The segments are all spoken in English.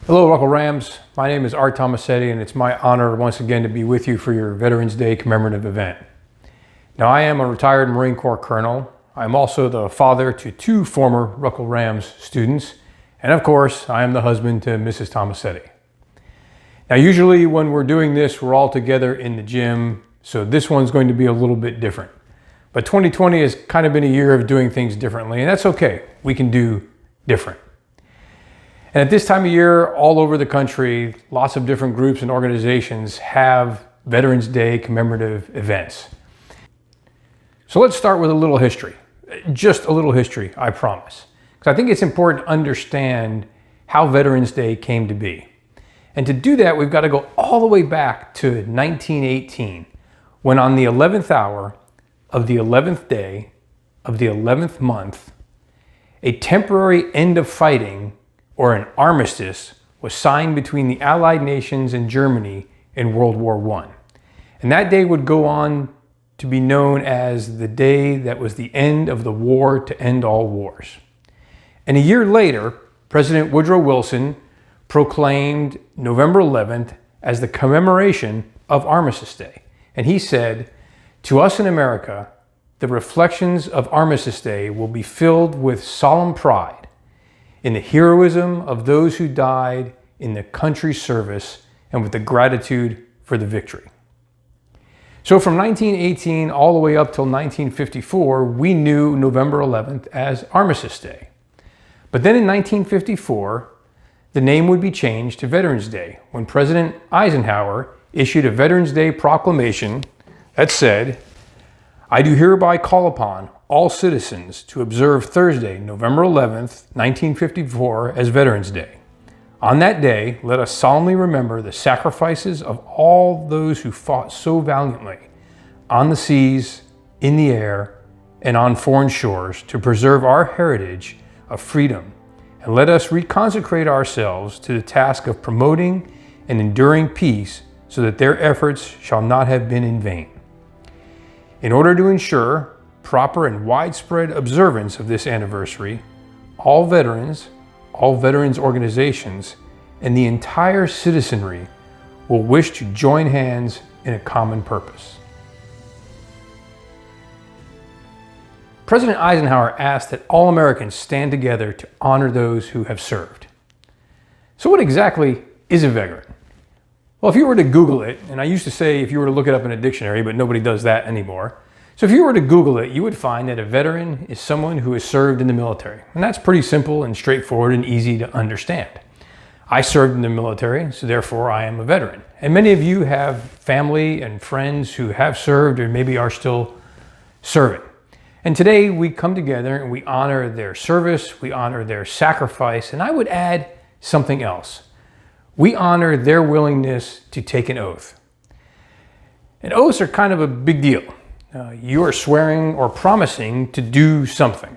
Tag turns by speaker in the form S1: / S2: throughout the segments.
S1: Hello, Ruckel Rams. My name is Tomassetti, and it's my honor once again to be with you for your Veterans Day commemorative event. Now, I am a retired Marine Corps colonel. I'm also the father to two former Ruckel Rams students, and of course, I am the husband to Mrs. Tomassetti. Now, usually when we're doing this, we're all together in the gym, so this one's going to be a little bit different. But 2020 has kind of been a year of doing things differently, and that's okay. We can do different. And at this time of year, all over the country, lots of different groups and organizations have Veterans Day commemorative events. So let's start with a little history. Just a little history, I promise. Because I think it's important to understand how Veterans Day came to be. And to do that, we've got to go all the way back to 1918, when on the 11th hour of the 11th day of the 11th month, a temporary end of fighting, or an armistice, was signed between the Allied nations and Germany in World War I. And that day would go on to be known as the day that was the end of the war to end all wars. And a year later, President Woodrow Wilson proclaimed November 11th as the commemoration of Armistice Day. And he said, "To us in America, the reflections of Armistice Day will be filled with solemn pride in the heroism of those who died in the country's service and with the gratitude for the victory." So from 1918 all the way up till 1954, we knew November 11th as Armistice Day. But then in 1954, the name would be changed to Veterans Day when President Eisenhower issued a Veterans Day proclamation that said, "I do hereby call upon all citizens to observe Thursday, November 11th, 1954 as Veterans Day. On that day, let us solemnly remember the sacrifices of all those who fought so valiantly on the seas, in the air, and on foreign shores to preserve our heritage of freedom, and let us reconsecrate ourselves to the task of promoting and enduring peace so that their efforts shall not have been in vain." In order to ensure proper and widespread observance of this anniversary, all veterans organizations, and the entire citizenry will wish to join hands in a common purpose. President Eisenhower asked that all Americans stand together to honor those who have served. So what exactly is a veteran? Well, if you were to Google it, and I used to say if you were to look it up in a dictionary, but nobody does that anymore. So if you were to Google it, you would find that a veteran is someone who has served in the military. And that's pretty simple and straightforward and easy to understand. I served in the military, so therefore I am a veteran. And many of you have family and friends who have served or maybe are still serving. And today we come together and we honor their service, we honor their sacrifice, and I would add something else. We honor their willingness to take an oath. And oaths are kind of a big deal. You are swearing or promising to do something.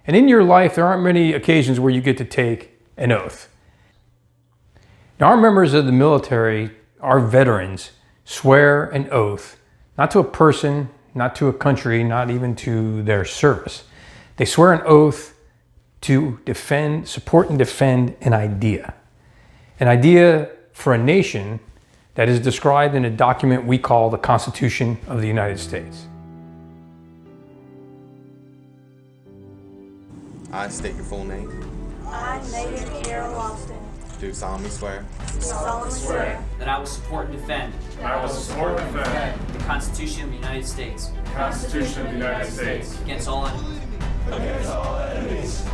S1: And in your life, there aren't many occasions where you get to take an oath. Now, our members of the military, our veterans, swear an oath, not to a person, not to a country, not even to their service. They swear an oath to defend, support and defend an idea for a nation that is described in a document we call the Constitution of the United States.
S2: I state your full name.
S3: I, Native Air Lawson,
S2: Do solemnly swear
S3: do solemnly swear
S4: that I will support and defend
S5: I will support and defend
S4: the Constitution of the United States
S5: the Constitution of the United States
S4: against all enemies,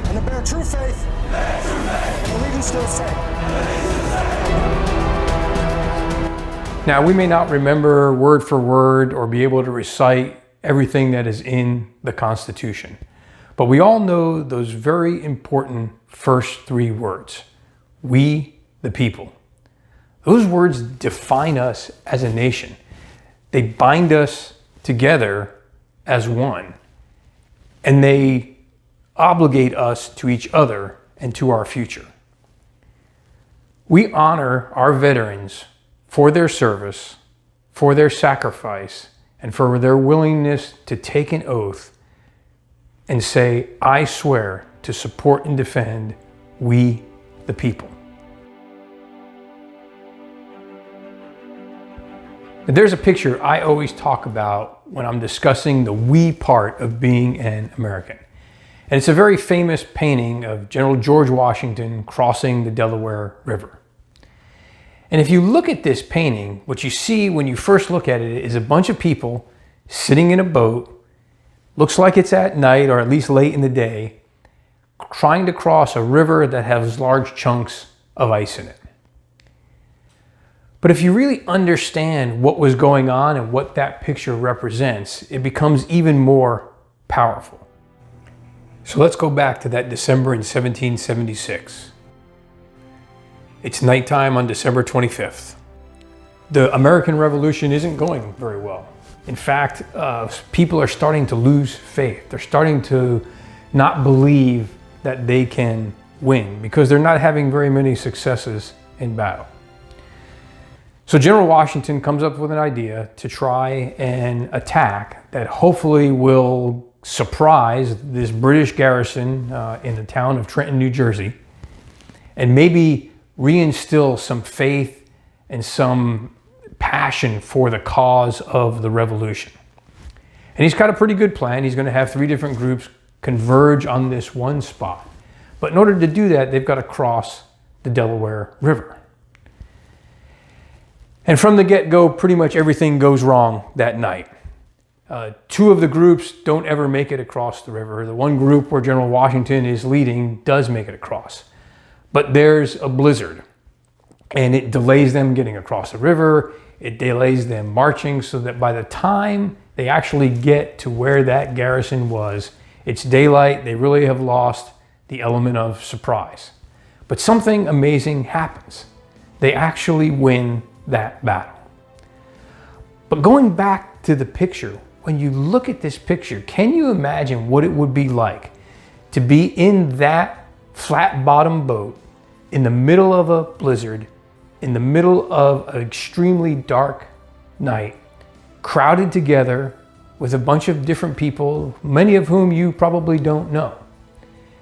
S6: and to bear true faith and allegiance to the same.
S1: Now, we may not remember word for word or be able to recite everything that is in the Constitution, but we all know those very important first three words: we the people. Those words define us as a nation. They bind us together as one, and they obligate us to each other and to our future. We honor our veterans for their service, for their sacrifice, and for their willingness to take an oath and say, "I swear to support and defend we, the people. Now, there's a picture I always talk about when I'm discussing the we part of being an American. And it's a very famous painting of General George Washington crossing the Delaware River. And if you look at this painting, what you see when you first look at it is a bunch of people sitting in a boat, looks like it's at night or at least late in the day, trying to cross a river that has large chunks of ice in it. But if you really understand what was going on and what that picture represents, it becomes even more powerful. So let's go back to that December in 1776. It's nighttime on December 25th. The American Revolution isn't going very well. In fact, people are starting to lose faith. They're starting to not believe that they can win because they're not having very many successes in battle. So General Washington comes up with an idea to try and attack that hopefully will surprise this British garrison in the town of Trenton, New Jersey, and maybe reinstill some faith and some passion for the cause of the revolution. And he's got a pretty good plan. He's going to have 3 different groups converge on this one spot. But in order to do that, they've got to cross the Delaware River. And from the get-go, pretty much everything goes wrong that night. 2 of the groups don't ever make it across the river. The one group where General Washington is leading does make it across. But there's a blizzard, and it delays them getting across the river. It delays them marching so that by the time they actually get to where that garrison was, it's daylight. They really have lost the element of surprise. But something amazing happens. They actually win that battle. But going back to the picture, when you look at this picture, can you imagine what it would be like to be in that flat bottom boat in the middle of a blizzard, in the middle of an extremely dark night, crowded together with a bunch of different people, many of whom you probably don't know.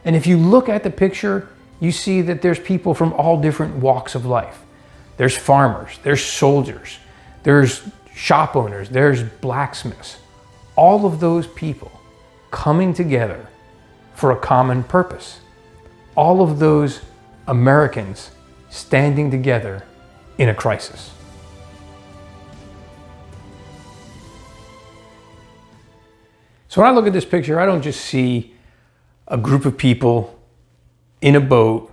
S1: And if you look at the picture, you see that there's people from all different walks of life. There's farmers, there's soldiers, there's shop owners, there's blacksmiths. All of those people coming together for a common purpose. All of those Americans standing together in a crisis. So when I look at this picture, I don't just see a group of people in a boat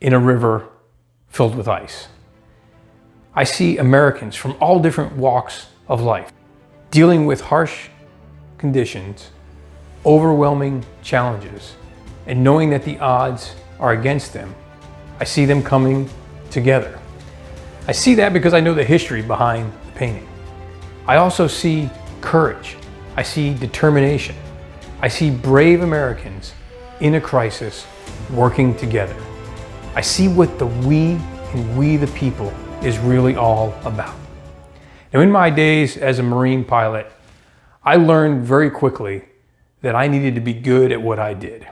S1: in a river filled with ice. I see Americans from all different walks of life dealing with harsh conditions, overwhelming challenges, and knowing that the odds are against them. I see them coming together. I see that because I know the history behind the painting. I also see courage. I see determination. I see brave Americans in a crisis working together. I see what the we and we the people is really all about. Now, in my days as a Marine pilot, I learned very quickly that I needed to be good at what I did.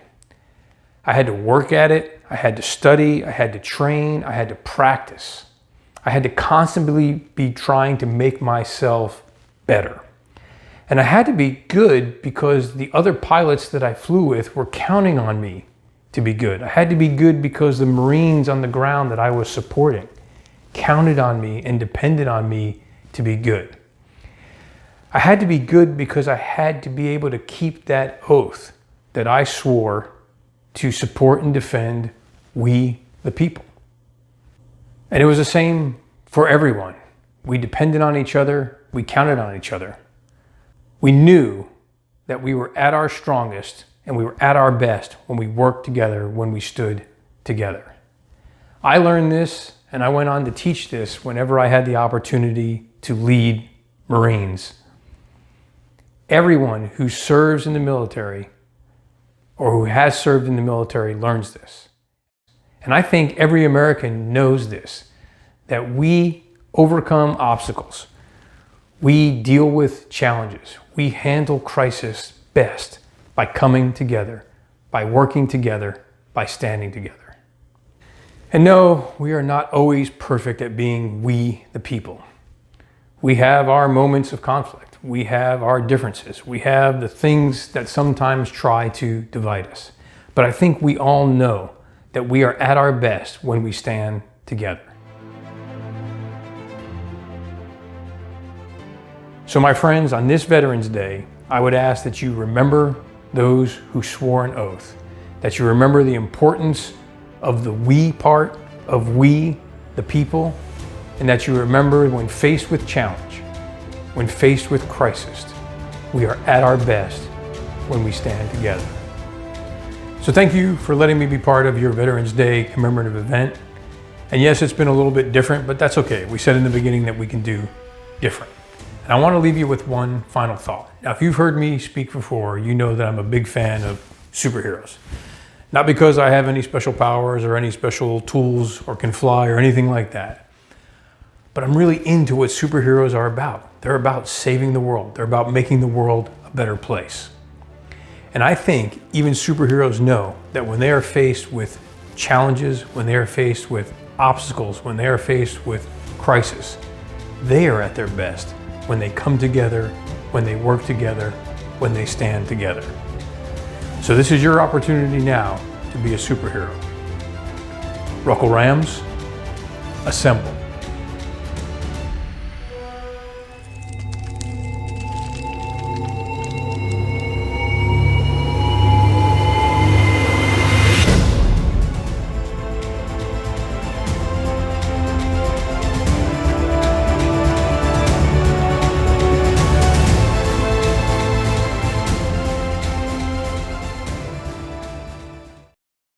S1: I had to work at it, I had to study, I had to train, I had to practice. I had to constantly be trying to make myself better. And I had to be good because the other pilots that I flew with were counting on me to be good. I had to be good because the Marines on the ground that I was supporting counted on me and depended on me to be good. I had to be good because I had to be able to keep that oath that I swore to support and defend we, the people. And it was the same for everyone. We depended on each other. We counted on each other. We knew that we were at our strongest and we were at our best when we worked together, when we stood together. I learned this and I went on to teach this whenever I had the opportunity to lead Marines. Everyone who serves in the military or who has served in the military learns this. And I think every American knows this, that we overcome obstacles. We deal with challenges. We handle crisis best by coming together, by working together, by standing together. And no, we are not always perfect at being we the people. We have our moments of conflict. We have our differences. We have the things that sometimes try to divide us. But I think we all know that we are at our best when we stand together. So my friends, on this Veterans Day, I would ask that you remember those who swore an oath, that you remember the importance of the we part of we, the people, and that you remember when faced with challenge, when faced with crisis, we are at our best when we stand together. So thank you for letting me be part of your Veterans Day commemorative event. And yes, it's been a little bit different, but that's okay. We said in the beginning that we can do different. And I want to leave you with one final thought. Now, if you've heard me speak before, you know that I'm a big fan of superheroes. Not because I have any special powers or any special tools or can fly or anything like that. But I'm really into what superheroes are about. They're about saving the world. They're about making the world a better place. And I think even superheroes know that when they are faced with challenges, when they are faced with obstacles, when they are faced with crisis, they are at their best when they come together, when they work together, when they stand together. So this is your opportunity now to be a superhero. Ruckel Rams, assemble.